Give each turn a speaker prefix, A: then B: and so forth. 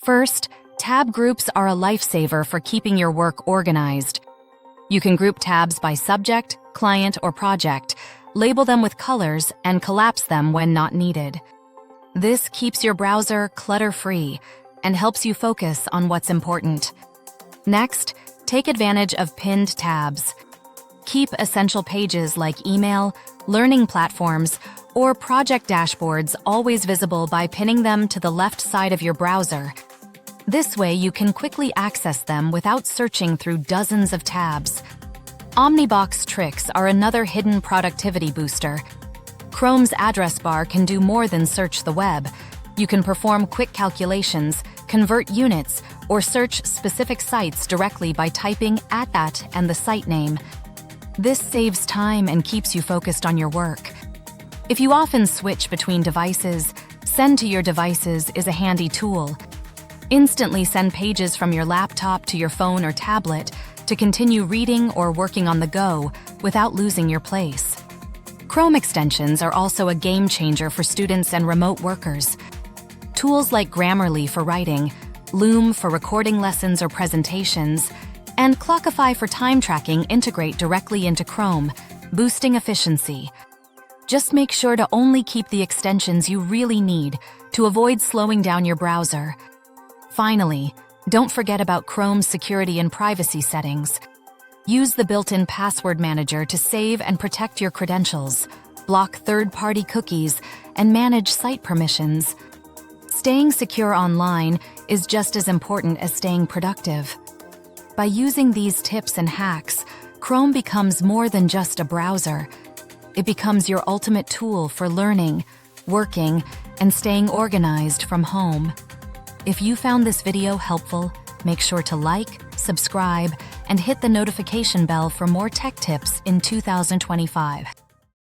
A: First, tab groups are a lifesaver for keeping your work organized. You can group tabs by subject, client, or project, label them with colors, and collapse them when not needed. This keeps your browser clutter-free and helps you focus on what's important. Next, take advantage of pinned tabs. Keep essential pages like email, learning platforms, or project dashboards always visible by pinning them to the left side of your browser. This way, you can quickly access them without searching through dozens of tabs. Omnibox tricks are another hidden productivity booster. Chrome's address bar can do more than search the web. You can perform quick calculations, convert units, or search specific sites directly by typing @ and the site name. This saves time and keeps you focused on your work. If you often switch between devices, Send to your devices is a handy tool. Instantly send pages from your laptop to your phone or tablet to continue reading or working on the go without losing your place. Chrome extensions are also a game changer for students and remote workers. Tools like Grammarly for writing, Loom for recording lessons or presentations, and Clockify for time tracking integrate directly into Chrome, boosting efficiency. Just make sure to only keep the extensions you really need to avoid slowing down your browser. Finally, don't forget about Chrome's security and privacy settings. Use the built-in password manager to save and protect your credentials, block third-party cookies, and manage site permissions. Staying secure online is just as important as staying productive. By using these tips and hacks, Chrome becomes more than just a browser. It becomes your ultimate tool for learning, working, and staying organized from home. If you found this video helpful, make sure to like, subscribe, and hit the notification bell for more tech tips in 2025.